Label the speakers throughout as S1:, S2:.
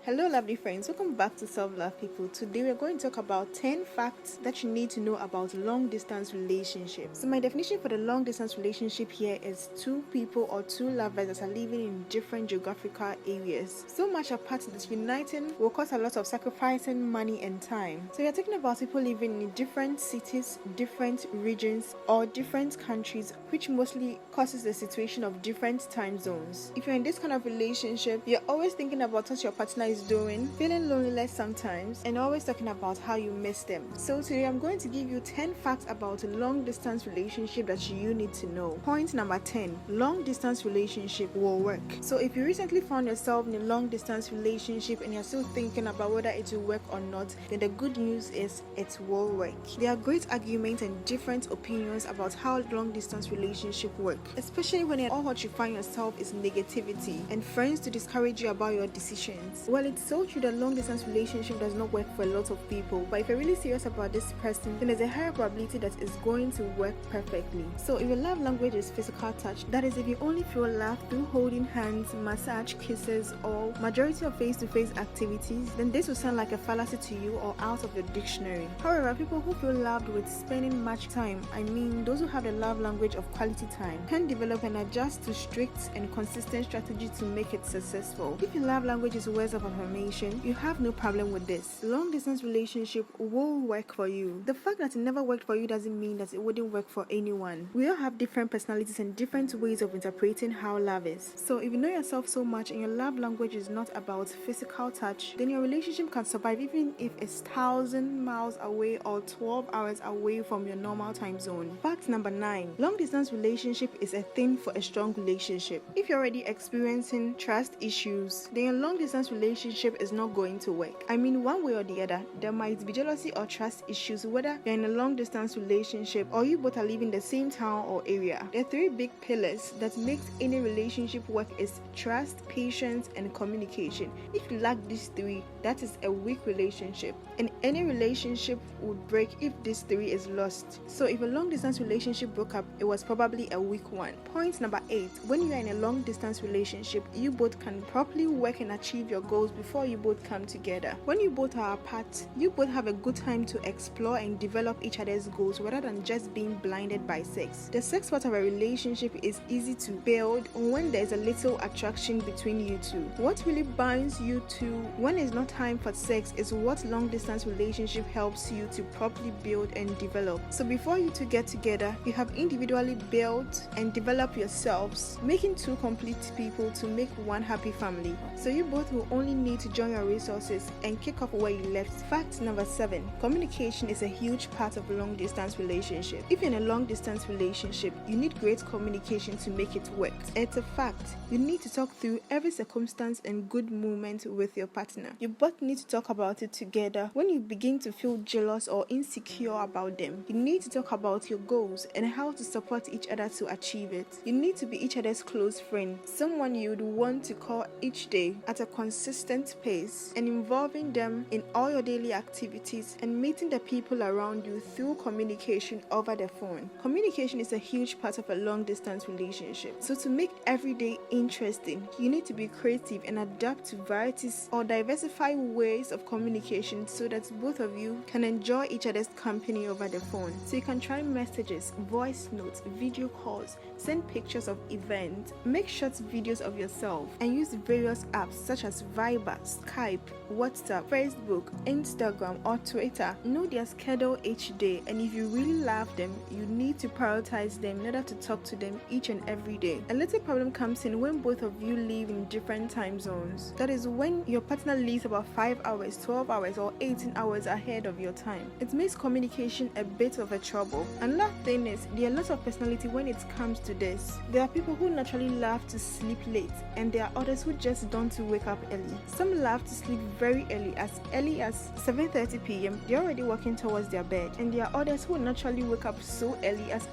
S1: Hello lovely friends, welcome back to Self Love People. Today we're going to talk about 10 facts that you need to know about long distance relationships. So my definition for the long distance relationship here is two people or two lovers that are living in different geographical areas. So much apart that uniting will cost a lot of sacrificing money and time. So we're talking about people living in different cities, different regions or different countries, which mostly causes the situation of different time zones. If you're in this kind of relationship, you're always thinking about what your partner is doing, feeling loneliness sometimes, and always talking about how you miss them. So today I'm going to give you 10 facts about a long distance relationship that you need to know. Point number 10, long distance relationship will work. So if you recently found yourself in a long distance relationship and you're still thinking about whether it will work or not, then the good news is it will work. There are great arguments and different opinions about how long distance relationship work, especially when all what you find yourself is negativity and friends to discourage you about your decisions. Well, it's so true that long distance relationship does not work for a lot of people, but if you're really serious about this person, then there's a higher probability that it's going to work perfectly. So if your love language is physical touch, that is if you only feel love through holding hands, massage, kisses, or majority of face-to-face activities, then this will sound like a fallacy to you or out of your dictionary. However, people who feel loved with spending much time, those who have the love language of quality time, can develop and adjust to strict and consistent strategy to make it successful. If your love language is words of affirmation, you have no problem with this. Long distance relationship will work for you. The fact that it never worked for you doesn't mean that it wouldn't work for anyone. We all have different personalities and different ways of interpreting how love is. So if you know yourself so much and your love language is not about physical touch, then your relationship can survive even if it's 1,000 miles away or 12 hours away from your normal time zone. Fact number 9, long distance relationship is a thing for a strong relationship. If you're already experiencing trust issues, then your long distance relationship is not going to work. One way or the other, there might be jealousy or trust issues whether you're in a long distance relationship or you both are living in the same town or area. The 3 big pillars that makes any relationship work is trust, patience, and communication. If you lack these 3, that is a weak relationship, and any relationship would break if these 3 is lost. So if a long distance relationship broke up, it was probably a weak one. Point number 8, when you are in a long distance relationship, you both can properly work and achieve your goals before you both come together. When you both are apart, you both have a good time to explore and develop each other's goals rather than just being blinded by sex. The sex part of a relationship is easy to build when there's a little attraction between you two. What really binds you two when it's not time for sex is what long distance relationship helps you to properly build and develop. So before you two get together, you have individually built and developed yourselves, making 2 complete people to make one happy family. So you both will only need to join your resources and kick off where you left. Fact number 7, communication is a huge part of a long distance relationship. If you're in a long distance relationship, you need great communication to make it work. It's a fact. You need to talk through every circumstance and good moment with your partner. You both need to talk about it together. When you begin to feel jealous or insecure about them, you need to talk about your goals and how to support each other to achieve it. You need to be each other's close friend, someone you would want to call each day at a consistent pace, and involving them in all your daily activities and meeting the people around you through communication over the phone. Communication is a huge part of a long distance relationship. So to make every day interesting, you need to be creative and adapt to varieties or diversify ways of communication so that both of you can enjoy each other's company over the phone. So you can try messages, voice notes, video calls, send pictures of events, make short videos of yourself, and use various apps such as Viber, Skype, WhatsApp, Facebook, Instagram, or Twitter. Know their schedule each day, and if you really love them, you need to prioritize them in order to talk to them each and every day. A little problem comes in when both of you live in different time zones. That is when your partner lives about 5 hours, 12 hours, or 18 hours ahead of your time. It makes communication a bit of a trouble. Another thing is, there are lots of personality when it comes to this. There are people who naturally love to sleep late, and there are others who just don't wake up early. Some love to sleep very early as 7:30 p.m. They're already walking towards their bed, and there are others who naturally wake up so early as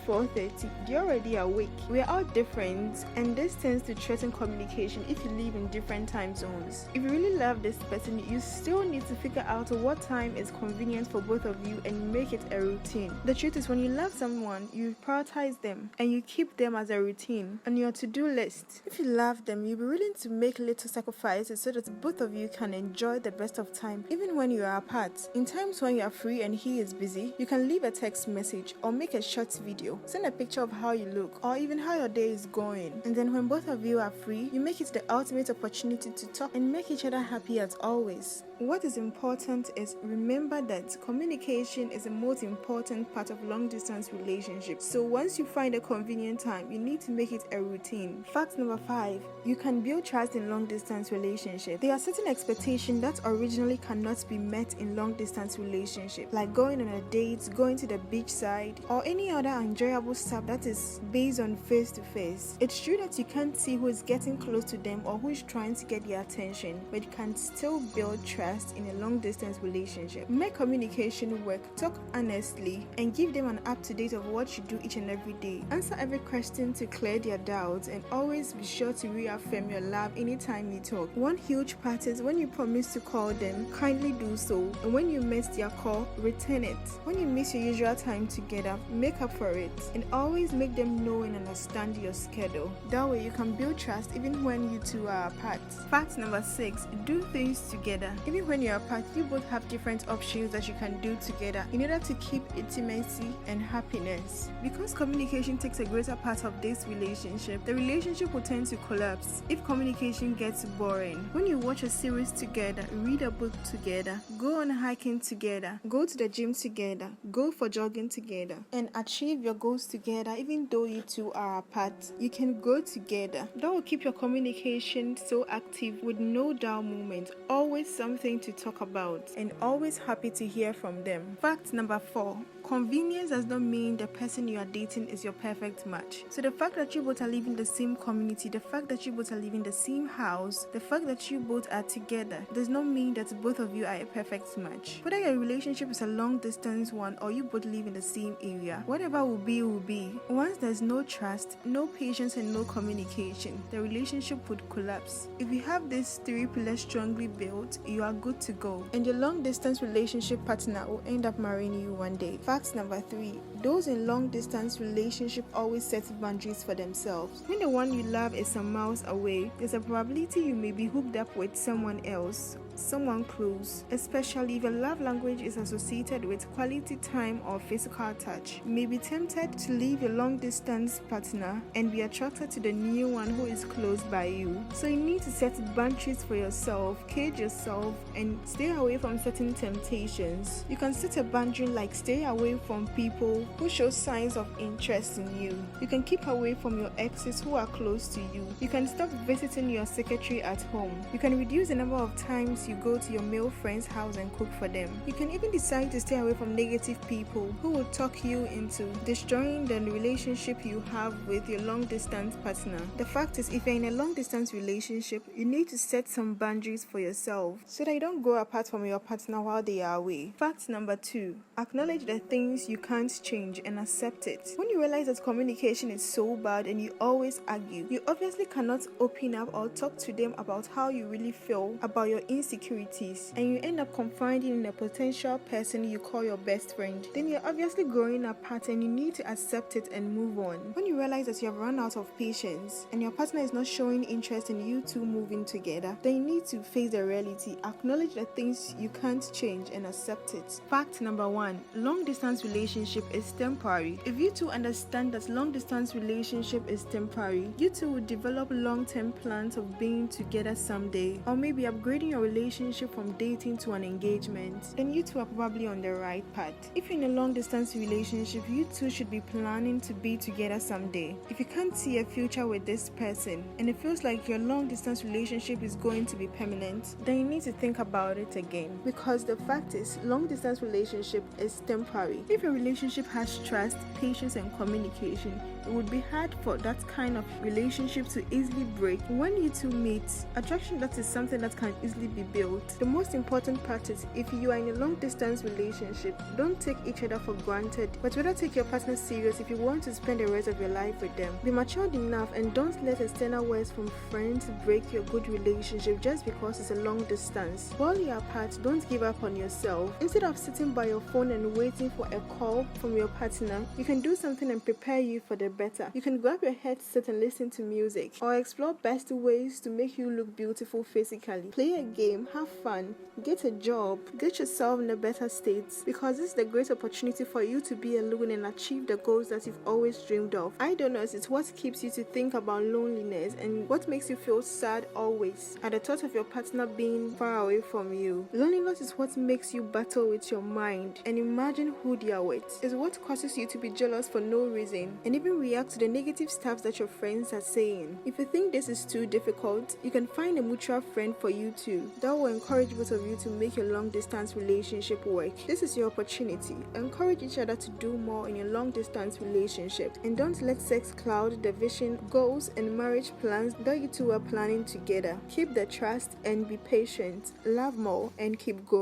S1: 4:30. They're already awake. We are all different, and this tends to threaten communication if you live in different time zones. If you really love this person, you still need to figure out what time is convenient for both of you and make it a routine. The truth is, when you love someone, you prioritize them and you keep them as a routine on your to-do list. If you love them, you'll be willing to make little sacrifices it so that both of you can enjoy the best of time even when you are apart. In times when you are free and he is busy, you can leave a text message or make a short video. Send a picture of how you look or even how your day is going. And then when both of you are free, you make it the ultimate opportunity to talk and make each other happy as always. What is important is remember that communication is the most important part of long distance relationships. So once you find a convenient time, you need to make it a routine. Fact number 5, you can build trust in long distance relationships. There are certain expectations that originally cannot be met in long distance relationships, like going on a date, going to the beach side, or any other enjoyable stuff that is based on face to face. It's true that you can't see who is getting close to them or who is trying to get their attention, but you can still build trust in a long distance relationship. Make communication work, talk honestly, and give them an up-to-date of what you do each and every day. Answer every question to clear their doubts, and always be sure to reaffirm your love anytime you talk. One huge part is when you promise to call them, kindly do so, and when you miss their call, return it. When you miss your usual time together, make up for it, and always make them know and understand your schedule. That way you can build trust even when you two are apart. Fact number 6, do things together. Even when you're apart, you both have different options that you can do together in order to keep intimacy and happiness. Because communication takes a greater part of this relationship, the relationship will tend to collapse if communication gets boring. When you watch a series together, read a book together, go on hiking together, go to the gym together, go for jogging together, and achieve your goals together, even though you two are apart, you can go together. That will keep your communication so active with no dull moment, always something to talk about, and always happy to hear from them. Fact number 4, convenience does not mean the person you are dating is your perfect match. So the fact that you both are living the same community, the fact that you both are living the same house, the fact that you both are together does not mean that both of you are a perfect match. Whether your relationship is a long distance one or you both live in the same area, whatever will be will be. Once there's no trust, no patience, and no communication, the relationship would collapse. If you have these 3 pillars strongly built, you are good to go, and your long distance relationship partner will end up marrying you one day. Fact number 3, those in long distance relationship always set boundaries for themselves. When the one you love is some miles away, there's a probability you may be hooked up with someone else, someone close, especially if your love language is associated with quality time or physical touch. You may be tempted to leave your long distance partner and be attracted to the new one who is close by you. So you need to set boundaries for yourself, cage yourself, and stay away from certain temptations. You can set a boundary like stay away from people who show signs of interest in you. You can keep away from your exes who are close to you. You can stop visiting your secretary at home. You can reduce the number of times you go to your male friend's house and cook for them. You can even decide to stay away from negative people who will talk you into destroying the relationship you have with your long distance partner. The fact is, if you're in a long distance relationship, you need to set some boundaries for yourself so that you don't go apart from your partner while they are away. Fact number 2, acknowledge the things you can't change and accept it. When you realize that communication is so bad and you always argue, you obviously cannot open up or talk to them about how you really feel about your insecurities, and you end up confiding in a potential person you call your best friend. Then you're obviously growing apart and you need to accept it and move on. When you realize that you have run out of patience and your partner is not showing interest in you two moving together, then you need to face the reality, acknowledge the things you can't change, and accept it. Fact number 1, long distance relationship is temporary. If you two understand that long distance relationship is temporary, you two will develop long-term plans of being together someday, or maybe upgrading your relationship from dating to an engagement. Then you two are probably on the right path. If you're in a long distance relationship, you two should be planning to be together someday. If you can't see a future with this person and it feels like your long distance relationship is going to be permanent, then you need to think about it again, because the fact is, long distance relationship is temporary. If your relationship has trust, patience, and communication, it would be hard for that kind of relationship to easily break. When you two meet, attraction, that is something that can easily be built. The most important part is, if you are in a long distance relationship, don't take each other for granted, but rather take your partner serious if you want to spend the rest of your life with them. Be matured enough and don't let external words from friends break your good relationship just because it's a long distance. While you are apart, don't give up on yourself. Instead of sitting by your phone and waiting for a call from your partner, you can do something and prepare you for the better. You can grab your headset and listen to music, or explore best ways to make you look beautiful physically. Play a game, have fun, get a job, get yourself in a better state, because this is the great opportunity for you to be alone and achieve the goals that you've always dreamed of. Idleness is what keeps you to think about loneliness and what makes you feel sad always at the thought of your partner being far away from you. Loneliness is what makes you battle with your mind and imagine who they are with. It's what causes you to be jealous for no reason and even react to the negative stuff that your friends are saying. If you think this is too difficult, you can find a mutual friend for you too that will encourage both of you to make your long distance relationship work. This is your opportunity. Encourage each other to do more in your long distance relationship, and don't let sex cloud the vision, goals, and marriage plans that you two are planning together. Keep the trust and be patient. Love more and keep going.